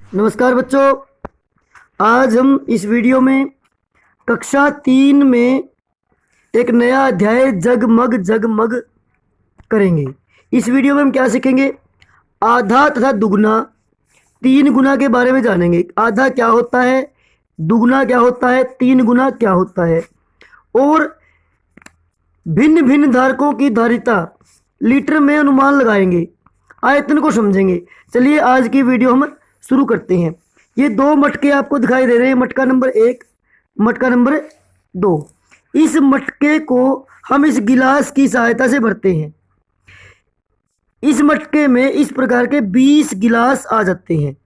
नमस्कार बच्चों। आज हम इस वीडियो में कक्षा 3 में एक नया अध्याय जगमग जगमग करेंगे। इस वीडियो में हम क्या सीखेंगे? आधा तथा दुगना, तीन गुना के बारे में जानेंगे। आधा क्या होता है, दुगना क्या होता है, तीन गुना क्या होता है, और भिन्न भिन्न धारकों की धारिता लीटर में अनुमान लगाएंगे, आयतन को समझेंगे। चलिए आज की वीडियो हम शुरू करते हैं। ये दो मटके आपको दिखाई दे रहे हैं, मटका नंबर 1, मटका नंबर 2। इस मटके को हम इस गिलास की सहायता से भरते हैं। इस मटके में इस प्रकार के 20 गिलास आ जाते हैं।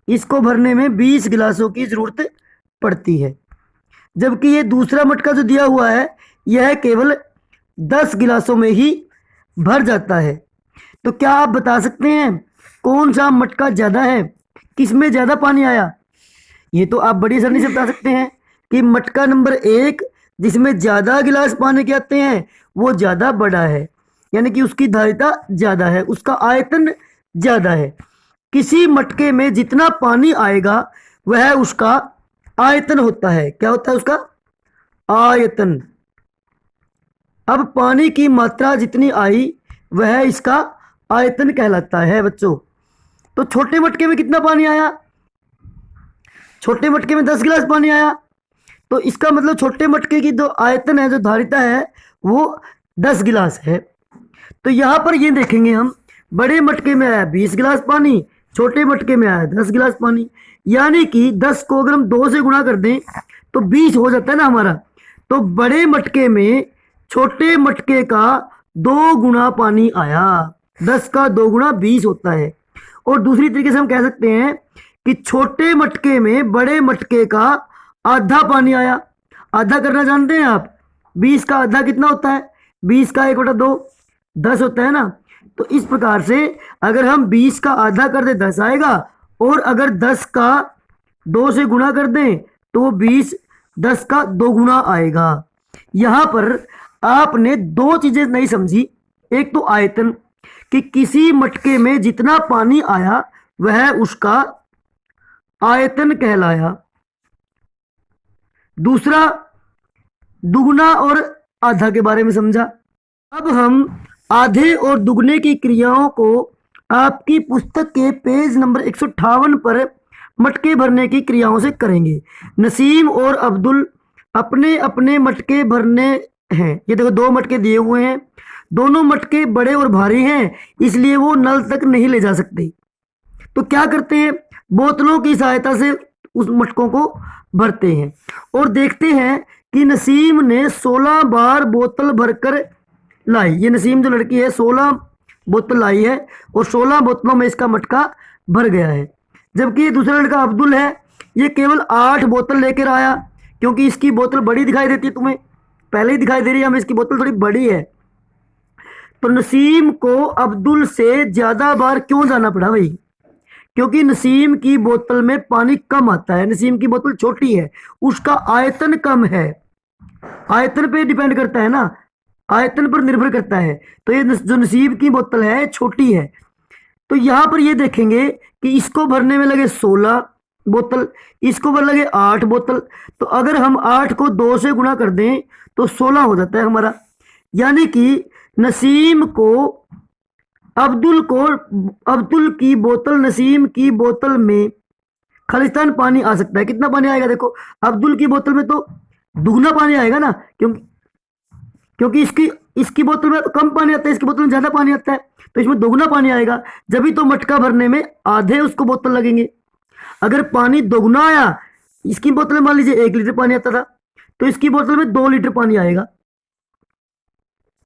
इसको भरने में 20 गिलासों की जरूरत पड़ती है, जबकि ये दूसरा मटका जो दिया हुआ है यह केवल 10 गिलासों में ही भर जाता है। तो क्या आप बता सकते हैं कौन सा मटका ज़्यादा है, किसमें ज़्यादा पानी आया? ये तो आप बड़ी आसानी से बता सकते हैं कि मटका नंबर 1 जिसमें ज़्यादा गिलास पानी के आते हैं वो ज़्यादा बड़ा है, यानी कि उसकी धारिता ज़्यादा है, उसका आयतन ज़्यादा है। किसी मटके में जितना पानी आएगा वह उसका आयतन होता है। क्या होता है उसका? आयतन। अब पानी की मात्रा जितनी आई वह इसका आयतन कहलाता है बच्चों। तो छोटे मटके में कितना पानी आया? छोटे मटके में 10 गिलास पानी आया, तो इसका मतलब छोटे मटके की जो आयतन है, जो धारिता है, वो 10 गिलास है। तो यहाँ पर ये देखेंगे हम, बड़े मटके में आया 20 गिलास पानी, छोटे मटके में आया 10 गिलास पानी, यानी कि 10 को अगर हम 2 से गुणा कर दें तो 20 हो जाता है ना हमारा। तो बड़े मटके में छोटे मटके का 2 गुना पानी आया। 10 का 2 गुना 20 होता है। और दूसरी तरीके से हम कह सकते हैं कि छोटे मटके में बड़े मटके का आधा पानी आया। आधा करना जानते हैं आप? 20 का आधा कितना होता है? 20 का 1/2 10 होता है ना। तो इस प्रकार से अगर हम 20 का आधा कर दें 10 आएगा, और अगर 10 का 2 से गुणा कर दें तो 20 10 का 2 गुना आएगा। यहाँ पर आपने दो चीजें नहीं समझी। एक तो आयतन, कि किसी मटके में जितना पानी आया वह उसका आयतन कहलाया। दूसरा दुगना और आधा के बारे में समझा। अब हम आधे और दुगने की क्रियाओं को आपकी पुस्तक के पेज नंबर 158 पर मटके भरने की क्रियाओं से करेंगे। नसीम और अब्दुल अपने अपने मटके भरने हैं। ये देखो, दो मटके दिए हुए हैं, दोनों मटके बड़े और भारी हैं, इसलिए वो नल तक नहीं ले जा सकते। तो क्या करते हैं? बोतलों की सहायता से उस मटकों को भरते हैं। और देखते हैं कि नसीम ने 16 बार बोतल भरकर लाई। ये नसीम जो लड़की है 16 बोतल लाई है, और 16 बोतलों में इसका मटका भर गया है। जबकि ये दूसरा लड़का अब्दुल है, ये केवल 8 बोतल लेकर आया, क्योंकि इसकी बोतल बड़ी दिखाई देती है। तुम्हें पहले ही दिखाई दे रही है हमें इसकी बोतल थोड़ी बड़ी है। तो नसीम को अब्दुल से ज्यादा बार क्यों जाना पड़ा भाई? क्योंकि नसीम की बोतल में पानी कम आता है, नसीम की बोतल छोटी है, उसका आयतन कम है। आयतन पे डिपेंड करता है ना, आयतन पर निर्भर करता है। तो ये जो नसीब की बोतल है छोटी है। तो यहां पर ये देखेंगे कि इसको भरने में लगे 16 बोतल, इसको भर लगे 8 बोतल। तो अगर हम 8 को 2 से गुणा कर दें तो 16 हो जाता है हमारा। यानी कि नसीम को अब्दुल की बोतल, नसीम की बोतल में खालिस्तान पानी आ सकता है। कितना पानी आएगा? देखो, अब्दुल की बोतल में तो दुगना पानी आएगा ना, क्योंकि क्योंकि इसकी इसकी बोतल में कम पानी आता है, इसकी बोतल में ज्यादा पानी आता है, तो इसमें दोगुना पानी आएगा। जब भी तो मटका भरने में आधे उसको बोतल लगेंगे। अगर पानी दोगुना आया, इसकी बोतल में मान लीजिए 1 लीटर पानी आता था, तो इसकी बोतल में 2 लीटर पानी आएगा।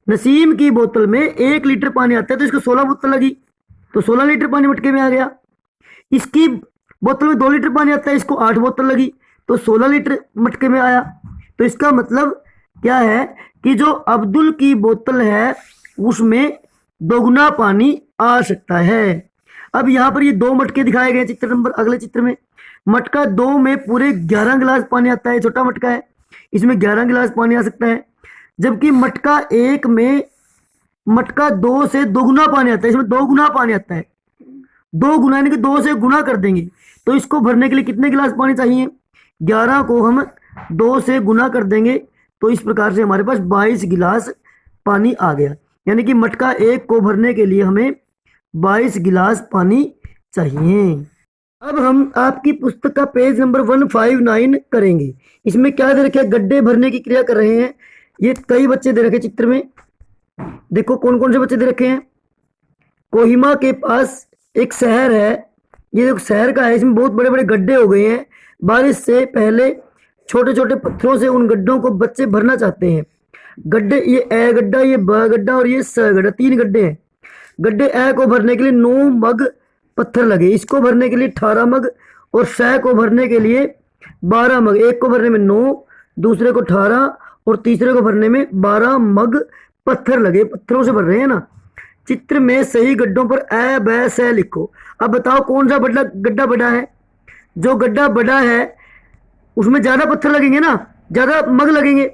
नसीम की बोतल में 1 लीटर पानी आता है, तो इसको 16 बोतल लगी, तो 16 लीटर पानी मटके में आ गया। इसकी बोतल में 2 लीटर पानी आता है, इसको 8 बोतल लगी, तो 16 लीटर मटके में आया। तो इसका मतलब क्या है कि जो अब्दुल की बोतल है उसमें दोगुना पानी आ सकता है। अब यहाँ पर ये 2 मटके दिखाए गए चित्र नंबर, अगले चित्र में मटका 2 में पूरे 11 गिलास पानी आता है। छोटा मटका है, इसमें 11 गिलास पानी आ सकता है। जबकि मटका 1 में, मटका 2 से दोगुना पानी आता है, इसमें 2 गुना पानी आता है। 2 गुना यानी कि 2 से गुना कर देंगे तो इसको भरने के लिए कितने गिलास पानी चाहिए? 11 को हम 2 से गुना कर देंगे तो इस प्रकार से हमारे पास 22 गिलास पानी आ गया। यानी कि मटका 1 को भरने के लिए हमें 22 गिलास पानी चाहिए। अब हम आपकी पुस्तक का पेज नंबर 159 करेंगे। इसमें क्या दे रखे है? गड्ढे भरने की क्रिया कर रहे हैं। ये कई बच्चे दे रखे चित्र में, देखो कौन कौन से बच्चे दे रखे हैं। कोहिमा के पास एक शहर है, ये देखो शहर का है, इसमें बहुत बड़े बड़े गड्ढे हो गए हैं। बारिश से पहले छोटे छोटे पत्थरों से उन गड्ढों को बच्चे भरना चाहते हैं। गड्ढे, ये ए गड्ढा, ये ब गड्ढा और ये स गड्ढा, 3 गड्ढे हैं। गड्ढे ए को भरने के लिए 9 मग पत्थर लगे, इसको भरने के लिए 18 मग और स को भरने के लिए 12 मग। एक को भरने में 9, दूसरे को 18 और तीसरे को भरने में 12 मग पत्थर लगे। पत्थरों से भर रहे हैं ना। चित्र में सही गड्ढों पर ए ब स लिखो। अब बताओ कौन सा गड्ढा बड़ा है? जो गड्ढा बड़ा है उसमें ज्यादा पत्थर लगेंगे ना, ज्यादा मग लगेंगे।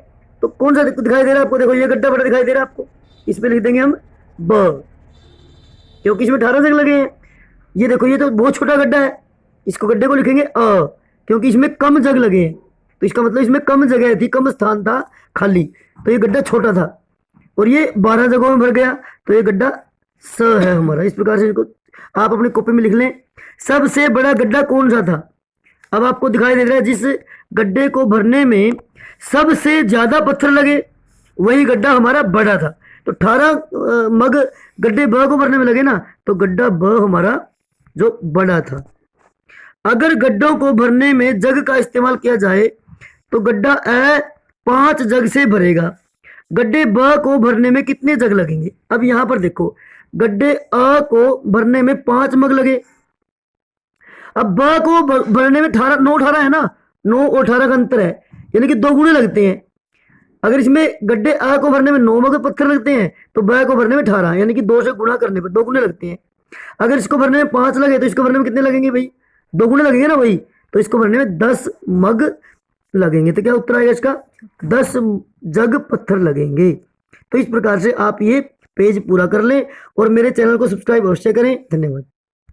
तो कौन सा दिखाई दे रहा है आपको? देखो ये गड्ढा बड़ा दिखाई दे रहा है आपको, इस पे लिख देंगे हम ब, क्योंकि इसमें 18 जग लगे हैं। ये देखो ये तो बहुत छोटा गड्ढा है, इसको गड्ढे को लिखेंगे अ, क्योंकि इसमें कम जग लगे हैं। तो इसका मतलब इसमें कम जगह थी, कम स्थान था खाली, तो ये गड्ढा छोटा था। और ये 12 जगहों में भर गया तो ये गड्ढा स है हमारा। इस प्रकार से इसको आप अपनी कॉपी में लिख लें। सबसे बड़ा गड्ढा कौन सा था? अब आपको दिखाई दे रहा है जिस गड्ढे को भरने में सबसे ज्यादा पत्थर लगे वही गड्ढा हमारा बड़ा था। तो 18 मग गड्ढे ब को भरने में लगे ना, तो गड्ढा ब हमारा जो बड़ा था। अगर गड्ढों को भरने में जग का इस्तेमाल किया जाए तो गड्ढा ए 5 जग से भरेगा। गड्ढे ब को भरने में कितने जग लगेंगे? अब यहां पर देखो, गड्ढे अ को भरने में 5 मग लगे। अब ब को भरने में 18, 9 18 है ना, 9 और 18 का अंतर है, यानी कि 2 गुणे लगते हैं। अगर इसमें गड्ढे अ को भरने में 9 मग पत्थर लगते हैं तो ब को भरने में 18, यानी कि 2 से गुणा करने पर 2 गुणे लगते हैं। अगर इसको भरने में 5 लगे तो इसको भरने में कितने लगेंगे भाई? 2 गुणे लगेंगे ना भाई, तो इसको भरने में 10 मग लगेंगे। तो क्या उत्तर आएगा इसका? 10 जग पत्थर लगेंगे। तो इस प्रकार से आप ये पेज पूरा कर लें और मेरे चैनल को सब्सक्राइब अवश्य करें। धन्यवाद।